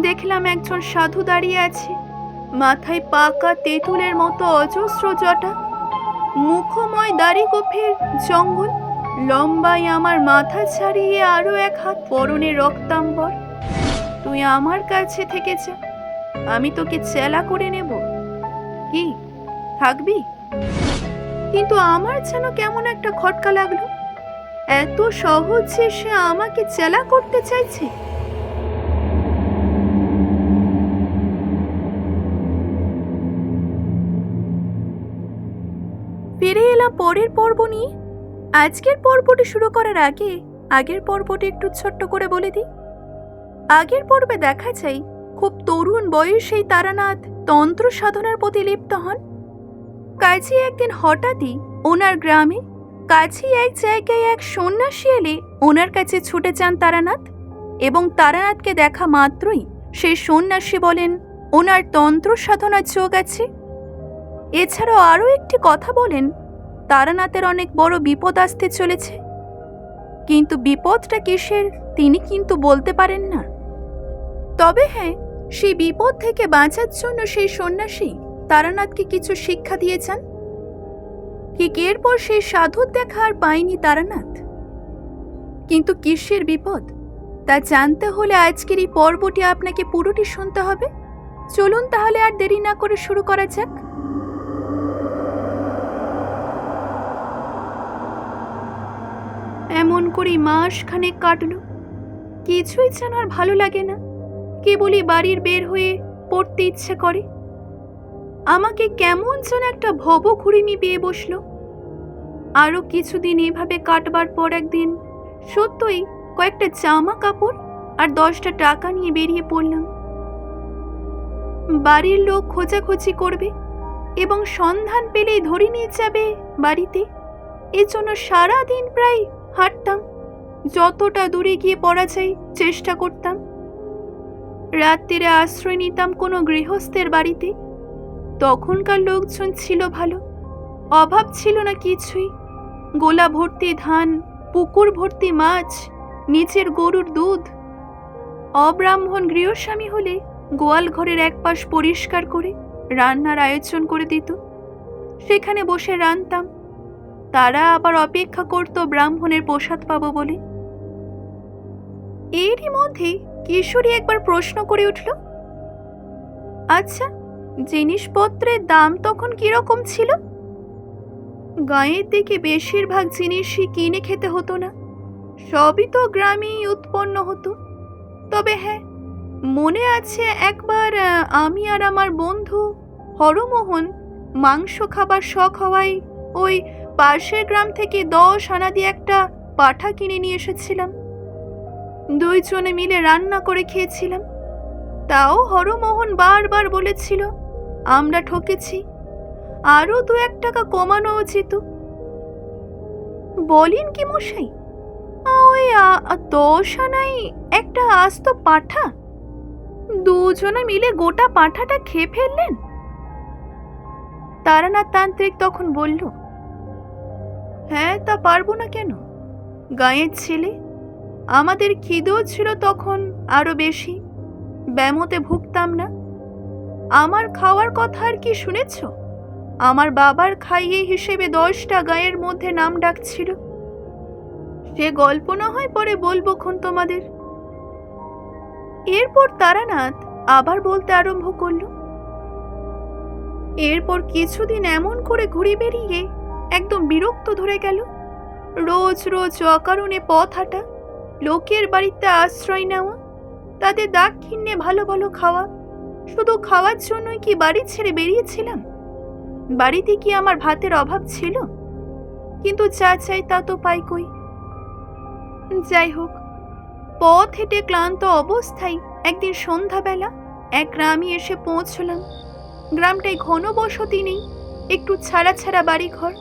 দেখলাম একজন সাধু দাঁড়িয়ে আছে, মাথায় পাকা তেঁতুলের মতো অজস্র জটা, মুখময় দাড়ি গোফের জঙ্গল, লম্বায় আমার মাথা ছাড়িয়ে আরো 1 হাত, পরনে রক্তাম্বর। তুই আমার কাছে থেকে যা, আমি তোকে চেলা করে নেব। কি থাকবি? কিন্তু আমার যেন কেমন একটা খটকা লাগলো। এত সহজে সে আমাকে চেলা করতে চাইছে। ফিরে এলাম পরের পর্ব নিয়ে। আজকের পর্বটি শুরু করার আগে আগের পর্বটি একটু ছোট্ট করে বলে দিই। আগের পর্বে দেখা যায় খুব তরুণ বয়সেই তারানাথ তন্ত্র সাধনার প্রতি লিপ্ত হন। কাজী একদিন হঠাৎই ওনার গ্রামে কাছেই এক জায়গায় এক সন্ন্যাসী এলে ওনার কাছে ছুটে যান তারানাথ, এবং তারানাথকে দেখা মাত্রই সেই সন্ন্যাসী বলেন ওনার তন্ত্র সাধনার যোগ আছে। এছাড়াও আরও একটি কথা বলেন, তারানাথের অনেক বড় বিপদ আসতে চলেছে, কিন্তু বিপদটা কিসের তিনি কিন্তু বলতে পারেন না। তবে হ্যাঁ, সেই বিপদ থেকে বাঁচার জন্য সেই সন্ন্যাসী তারানাথকে কিছু শিক্ষা দিয়েছেন। ঠিক এরপর সেই সাধুর দেখা আর পায়নি তারানাথ। কিন্তু কিসের বিপদ তা জানতে হলে আজকের এই পর্বটি আপনাকে পুরোটি শুনতে হবে। চলুন তাহলে আর দেরি না করে শুরু করা যাক। এমন করে মাসখানেক কাটলো, কিছুই যেন আর ভালো লাগে না। কেবলই বাড়ির বের হয়ে পড়তে ইচ্ছে করে। আমাকে কেমন যেন একটা ভবঘুরিমি পেয়ে বসলো। আরো কিছুদিন এভাবে কাটবার পর একদিন সত্যই কয়েকটা জামা কাপড় আর 10টা টাকা নিয়ে বেরিয়ে পড়লাম। বাড়ির লোক খোঁজাখুঁজি করবে এবং সন্ধান পেলেই ধরে নিয়ে যাবে বাড়িতে। এজন্য সারাদিন প্রায় হাঁটতাম, যতটা দূরে গিয়ে পড়া যায় চেষ্টা করতাম। রাত্রিরে আশ্রয় নিতাম কোনো গৃহস্থের বাড়িতে। তখনকার লোকজন ছিল ভালো, অভাব ছিল না কিছুই। গোলা ভর্তি ধান, পুকুর ভর্তি মাছ, নিচের গরুর দুধ। অব্রাহ্মণ গৃহস্বামী হলে গোয়াল ঘরের এক পাশ পরিষ্কার করে রান্নার আয়োজন করে দিত, সেখানে বসে রান্তাম। তারা আবার অপেক্ষা করত ব্রাহ্মণের প্রসাদ পাবো বলে। এরই মধ্যে কিশোরী একবার প্রশ্ন করে উঠল, আচ্ছা, জিনিসপত্রের দাম তখন কিরকম ছিল? গাঁয়ের দিকে বেশিরভাগ জিনিসই কিনে খেতে হতো না, সবই তো গ্রামেই উৎপন্ন হতো। তবে হ্যাঁ, মনে আছে একবার আমি আর আমার বন্ধু হরমোহন মাংস খাবার শখ হওয়ায় ওই পাশের গ্রাম থেকে 10 আনা দিয়ে একটা পাঠা কিনে নিয়ে এসেছিলাম। 2 জনে মিলে রান্না করে খেয়েছিলাম। তাও হরমোহন বারবার বলেছিল আমরা ঠকেছি, আরো 2-1 টাকা কমানো উচিত। বলেন কি মশাই, ওই 10 আনাই একটা আস্ত পাঠা? 2 জনে মিলে গোটা পাঠাটা খেয়ে ফেললেন? তারানাথ তান্ত্রিক তখন বলল, হ্যাঁ, তা পারবো না কেন? গাঁয়ের ছেলে, আমাদের খিদেও ছিল তখন আরো বেশি, ব্যামোতে ভুগতাম না। আমার খাওয়ার কথা আর কি শুনেছ? আমার বাবার খাইয়ে হিসেবে 10টা গাঁয়ের মধ্যে নাম ডাকছিল। সে গল্প না হয় পরে বলবো খন তোমাদের। এরপর তারানাথ আবার বলতে আরম্ভ করল, এরপর কিছুদিন এমন করে ঘুরে বেরিয়ে একদম বিরক্ত ধরে গেল। রোজ রোজ অকারণে পথ হাঁটা, লোকের বাড়িতে আশ্রয় নেওয়া, তাদের দাক্ষিণ্যে ভালো ভালো খাওয়া। শুধু খাওয়ার জন্যই কি বাড়ি ছেড়ে বেরিয়েছিলাম? বাড়িতে কি আমার ভাতের অভাব ছিল? কিন্তু যা চাই তা তো পাই কই। যাই হোক, পথ হেঁটে ক্লান্ত অবস্থায় একদিন সন্ধ্যাবেলা এক গ্রামে এসে পৌঁছলাম। গ্রামটায় ঘন বসতি নেই, একটু ছাড়া ছাড়া বাড়িঘর,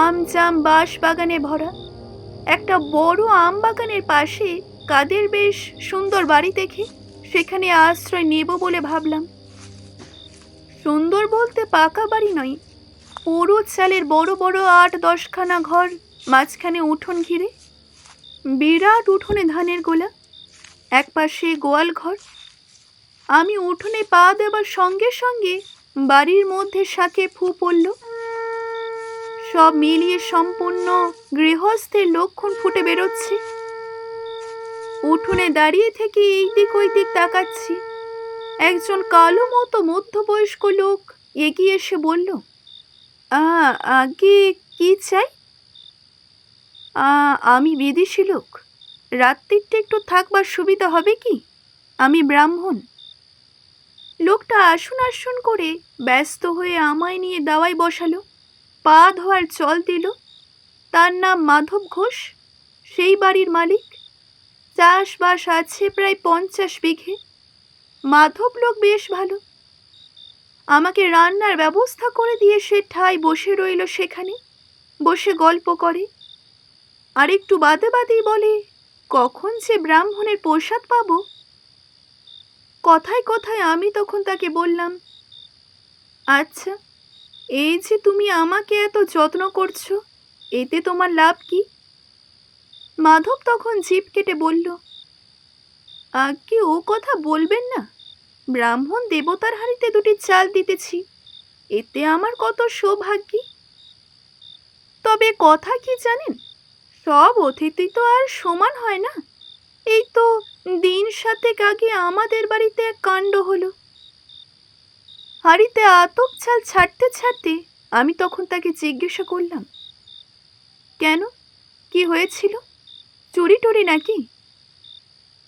আম জাম বাঁশ বাগানে ভরা। একটা বড় আম বাগানের পাশে কাদের বেশ সুন্দর বাড়ি দেখে সেখানে আশ্রয় নেব বলে ভাবলাম। সুন্দর বলতে পাকা বাড়ি নয়, পুরো চালের বড় বড় 8-10 খানা ঘর, মাঝখানে উঠোন ঘিরে। বিরাট উঠোনে ধানের গোলা, একপাশে গোয়াল ঘর। আমি উঠোনে পা দেবার সঙ্গে সঙ্গে বাড়ির মধ্যে শাকে ফু পড়ল। সব মিলিয়ে সম্পূর্ণ গৃহস্থের লক্ষণ ফুটে বেরোচ্ছে। উঠোনে দাঁড়িয়ে থেকে এই দিক ওই দিক তাকাচ্ছি। একজন কালো মতো মধ্যবয়স্ক লোক এগিয়ে এসে বলল, আগে কি চাই? আমি বিদেশি লোক, রাত্রিটা একটু থাকবার সুবিধা হবে কি? আমি ব্রাহ্মণ। লোকটা আসুন আসুন করে ব্যস্ত হয়ে আমায় নিয়ে দাওয়ায় বসালো, পা ধোয়ার জল দিল। তার নাম মাধব ঘোষ, সেই বাড়ির মালিক। চাষবাস আছে প্রায় 50 বিঘে। মাধব লোক বেশ ভালো। আমাকে রান্নার ব্যবস্থা করে দিয়ে সে ঠায় বসে রইল, সেখানে বসে গল্প করে। আর একটু বাদে বাদেই বলে, কখন যে ব্রাহ্মণের প্রসাদ পাবো। কথায় কথায় আমি তখন তাকে বললাম, আচ্ছা, এই যে তুমি আমাকে এত যত্ন করছো, এতে তোমার লাভ কি? মাধব তখন জিভ কেটে বলল, আগে ও কথা বলবেন না। ব্রাহ্মণ দেবতার হাঁড়িতে 2টি চাল দিতেছি, এতে আমার কত সৌভাগ্যী। তবে কথা কি জানেন, সব অতিথি তো আর সমান হয় না। এই তো দিন 7 আগে আমাদের বাড়িতে এক কাণ্ড হলো। হাঁড়িতে আতপ চাল ছাড়তে ছাড়তে আমি তখন তাকে জিজ্ঞাসা করলাম, কেন, কি হয়েছিল? চুরি টুরি নাকি?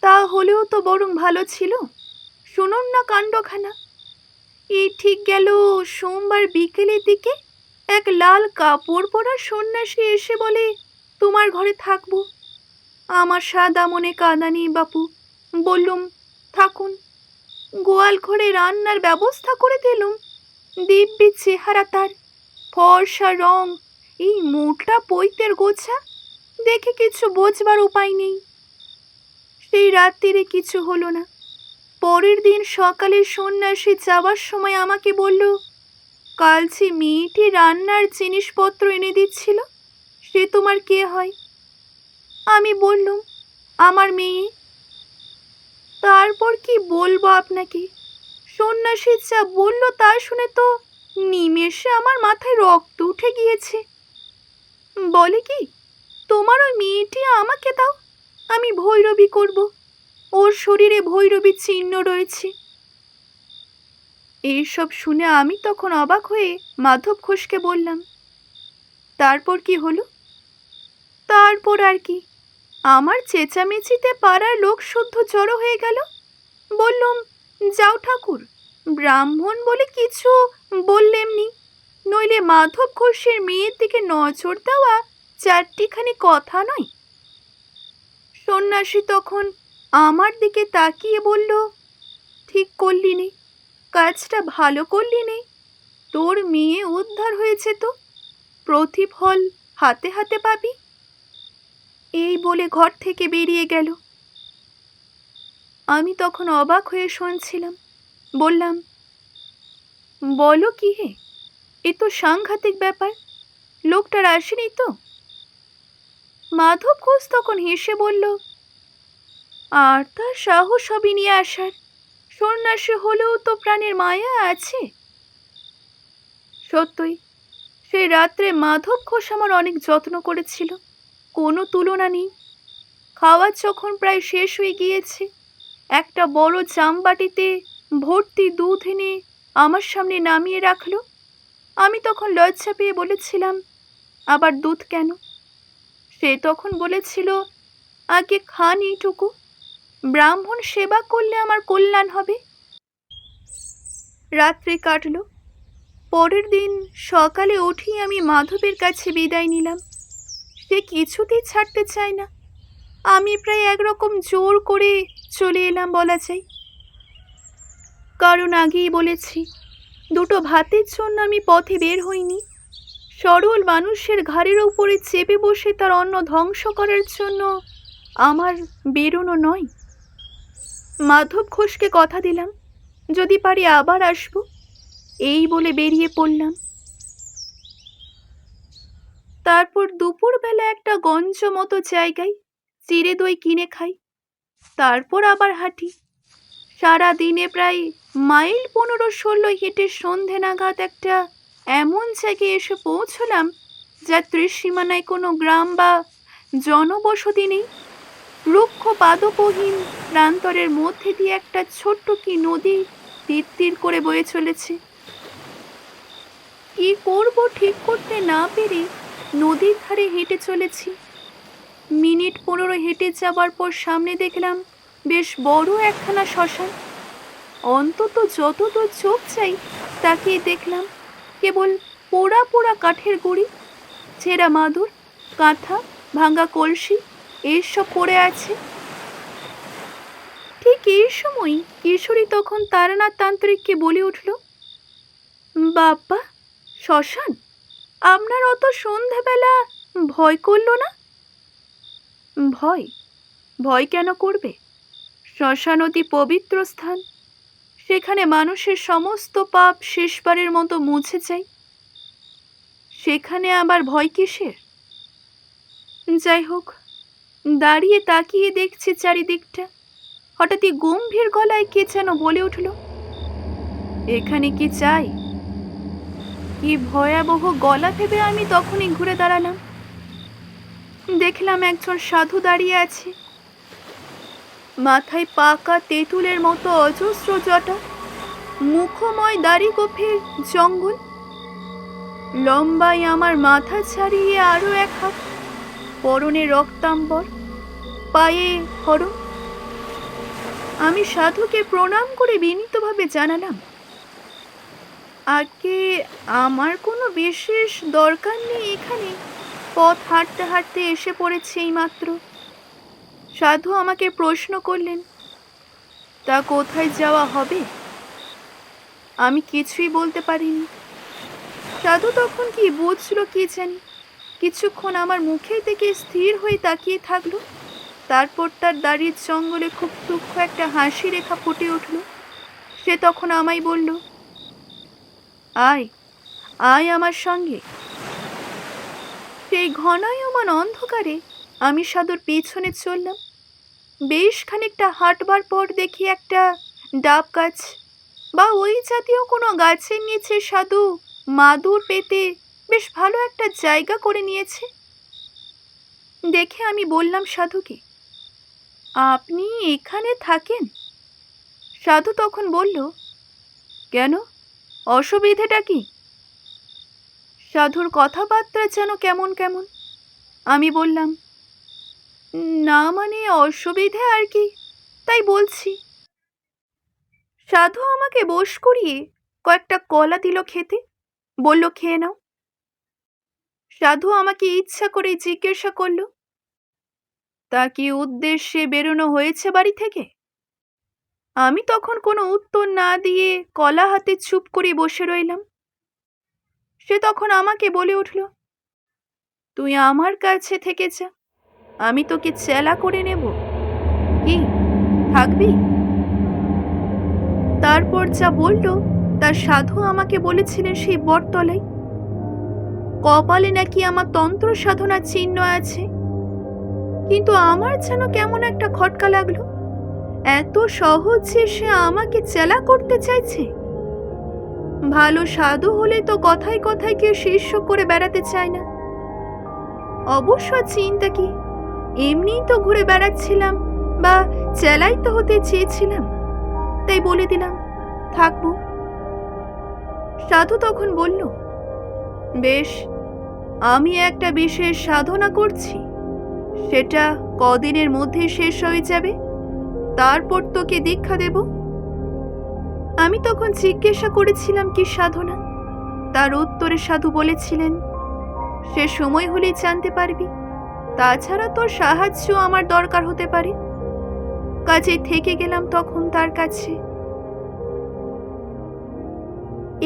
তা হলেও তো বরং ভালো ছিল। শুনুন না কাণ্ডখানা। এই ঠিক গেল সোমবার বিকেলের দিকে এক লাল কাপড় পরা সন্ন্যাসী এসে বলে, তোমার ঘরে থাকবো। আমার সাদা মনে কাদা নেই বাপু, বললুম থাকুন। গোয়াল ঘরে রান্নার ব্যবস্থা করে দিলুম। দিব্যি চেহারা তার, ফর্সা রং, এই মোটা পৈতের গোছা, দেখে কিছু বোঝবার উপায় নেই। সেই রাত্রিরে কিছু হলো না। পরের দিন সকালে সন্ন্যাসী যাওয়ার সময় আমাকে বলল, কাল যে মেয়েটি রান্নার জিনিসপত্র এনে দিচ্ছিল, সে তোমার কে হয়? আমি বললুম, আমার মেয়ে। তারপর কি বলবো আপনাকে, সন্ন্যাসী যা বলল তা শুনে তো নিমেষে আমার মাথায় রক্ত উঠে গিয়েছে। বলে কি, তোমার ওই মেয়েটি আমাকে দাও, আমি ভৈরবী করব। ওর শরীরে ভৈরবী চিহ্ন রয়েছে। এইসব শুনে আমি তখন অবাক হয়ে মাধব ঘোষকে বললাম, তারপর কি হলো? তারপর আর কি, আমার চেঁচামেচিতে পাড়ার লোক শুদ্ধ জড়ো হয়ে গেল। বললুম, যাও ঠাকুর, ব্রাহ্মণ বলে কিছু বললেমনি, নইলে মাধব ঘোষের মেয়ের দিকে নজর দেওয়া 4টিখানি কথা নয়। সন্ন্যাসী তখন আমার দিকে তাকিয়ে বলল, ঠিক করলি নে, কাজটা ভালো করলি নে। তোর মেয়ে উদ্ধার হয়েছে তো, প্রতিফল হাতে হাতে পাবি। এই বলে ঘর থেকে বেরিয়ে গেল। আমি তখন অবাক হয়ে শুনছিলাম। বললাম, বলো কি হে, এ তো সাংঘাতিক ব্যাপার। লোকটার আসেনি তো? মাধব ঘোষ তখন হেসে বলল, আর তার সাহস হবে নিয়ে আসার, সন্ন্যাসী হলেও তো প্রাণের মায়া আছে। সত্যই সেই রাত্রে মাধব ঘোষ আমার অনেক যত্ন করেছিল, কোনো তুলনা নেই। খাওয়া যখন প্রায় শেষ হয়ে গিয়েছে, একটা বড় জামবাটিতে ভর্তি দুধ এনে আমার সামনে নামিয়ে রাখলো। আমি তখন লজ্জা পেয়ে বলেছিলাম, আবার দুধ কেন? সে তখন বলেছিল, আগে খান এইটুকু, ব্রাহ্মণ সেবা করলে আমার কল্যাণ হবে। রাত্রে কাটল। পরের দিন সকালে উঠেই আমি মাধবের কাছে বিদায় নিলাম। সে কিছুতেই ছাড়তে চায় না। আমি প্রায় একরকম জোর করে চলে এলাম বলা যায়। কারণ আগেই বলেছি, 2টো ভাতের জন্য আমি পথে বের হইনি। সরল মানুষের ঘাড়ের উপরে চেপে বসে তার অন্ন ধ্বংস করার জন্য আমার বেরোনো নয়। মাধব ঘোষকে কথা দিলাম, যদি পারি আবার আসবো, এই বলে বেরিয়ে পড়লাম। তারপর দুপুরবেলা একটা গঞ্জ মতো জায়গায় চিড়ে দই কিনে খাই। তারপর আবার হাঁটি। সারা দিনে প্রায় মাইল 15-16 হেঁটে সন্ধে নাগাদ একটা এমন জায়গায় এসে পৌঁছলাম যার ত্রিসীমানায় কোনো গ্রাম বা জনবসতি নেই। রুক্ষ পাদপহীন প্রান্তরের মধ্যে দিয়ে একটা ছোট্ট কি নদী তীর তীর করে বয়ে চলেছে। কি করব ঠিক করতে না পেরে নদীর ধারে হেঁটে চলেছি। মিনিট 15 হেঁটে যাবার পর সামনে দেখলাম বেশ বড় একখানা শ্মশান। অন্তত যতদূর চোখ চাই তাকিয়ে দেখলাম কেবল পোড়া পোড়া কাঠের গুঁড়ি, ছেঁড়া মাদুর, কাঁথা, ভাঙা কলসি এইসব পড়ে আছে। ঠিক এই সময় কিশোরী তখন তারানাথ তান্ত্রিককে বলে উঠল, বাপ্পা, শ্মশান, আপনার অত সন্ধ্যাবেলা ভয় করল না? ভয়? ভয় কেন করবে? শ্মশান অতি পবিত্র স্থান। সেখানে মানুষের সমস্ত পাপ শেষবারের মতো মুছে যায়। সেখানে আবার ভয় কিসের? যাই হোক, দাঁড়িয়ে তাকিয়ে দেখছি চারিদিকটা। হঠাৎই গম্ভীর গলায় কে যেন বলে উঠল, এখানে কি চাই? কি ভয়াবহ গলা ভেবে আমি তখনই ঘুরে দাঁড়ালাম। দেখলাম একজন সাধু দাঁড়িয়ে আছে। মাথায় পাকা তেঁতুলের মতো অজস্র জটা, মুখময় দাড়ি গোফের জঙ্গল, লম্বায় আমার মাথা ছাড়িয়ে আরো 1 হাত, পরনে রক্তাম্বর, পায়ে হরণ। আমি সাধুকে প্রণাম করে বিনীতভাবে জানালাম, আগে আমার কোনো বিশেষ দরকার নেই এখানে, পথ হাঁটতে হাঁটতে এসে পড়েছি এইমাত্র। সাধু আমাকে প্রশ্ন করলেন, তা কোথায় যাওয়া হবে? আমি কিছুই বলতে পারিনি। সাধু তখন কি বুঝলো কি জানি, কিছুক্ষণ আমার মুখের দিকে স্থির হয়ে তাকিয়ে থাকলো। তারপর তার দাড়ির জঙ্গলে খুব সূক্ষ্ম একটা হাসি রেখা ফুটে উঠল। সে তখন আমায় বলল, আয় আয় আমার সঙ্গে। সেই ঘনায়মান অন্ধকারে আমি সাধুর পেছনে চললাম। বেশ খানিকটা হাঁটবার পর দেখি একটা ডাব গাছ বা ওই জাতীয় কোনো গাছের নিচে সাধু মাদুর পেতে বেশ ভালো একটা জায়গা করে নিয়েছে। দেখে আমি বললাম সাধুকে, আপনি এখানে থাকেন? সাধু তখন বলল, কেন, অসুবিধেটা কি? সাধুর কথাবার্তা যেন কেমন কেমন। আমি বললাম, না মানে অসুবিধে আর কি, তাই বলছি। সাধু আমাকে বশ করিয়ে কয়েকটা কলা দিল খেতে, বলল খেয়ে নাও। সাধু আমাকে ইচ্ছা করে জিজ্ঞাসা করল, তা কি উদ্দেশ্যে বেরোনো হয়েছে বাড়ি থেকে? আমি তখন কোনো উত্তর না দিয়ে কলা হাতে চুপ করে বসে রইলাম। সে তখন আমাকে বলে উঠল, তুই আমার কাছে থেকে যা, আমি তোকে চেলা করে নেব, কি থাকবি? তারপর যা বলল তার সাধু আমাকে বলেছিলেন সেই বটতলায়। কপালে নাকি আমার তন্ত্র সাধনার চিহ্ন আছে। কিন্তু আমার যেন কেমন একটা খটকা লাগলো। এত সহজে সে আমাকে চেলা করতে চাইছে। ভালো সাধু হলে তো কথায় কথায় কেউ শিষ্য করে বেড়াতে চায় না। অবশ্য চিন্তা কি, এমনিই তো ঘুরে বেড়াচ্ছিলাম, বা চেলাই তো হতে চেয়েছিলাম, তাই বলে দিলাম থাকবো। সাধু তখন বলল, বেশ, আমি একটা বিশেষ সাধনা করছি, সেটা কদিনের মধ্যে শেষ হয়ে যাবে, তারপর তোকে দীক্ষা দেব। আমি তখন জিজ্ঞাসা করেছিলাম কি সাধনা। তার উত্তরে সাধু বলেছিলেন, সে সময় হলেই জানতে পারবি, তাছাড়া তোর সাহায্য আমার দরকার হতে পারে। কাজে থেকে গেলাম তখন তার কাছে।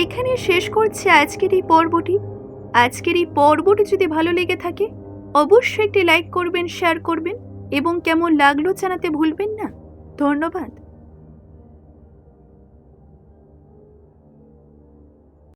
এখানে শেষ করছি আজকের এই পর্বটি। আজকের এই পর্বটি যদি ভালো লেগে থাকে অবশ্যই একটি লাইক করবেন, শেয়ার করবেন এবং কেমন লাগলো জানাতে ভুলবেন না। ধন্যবাদ।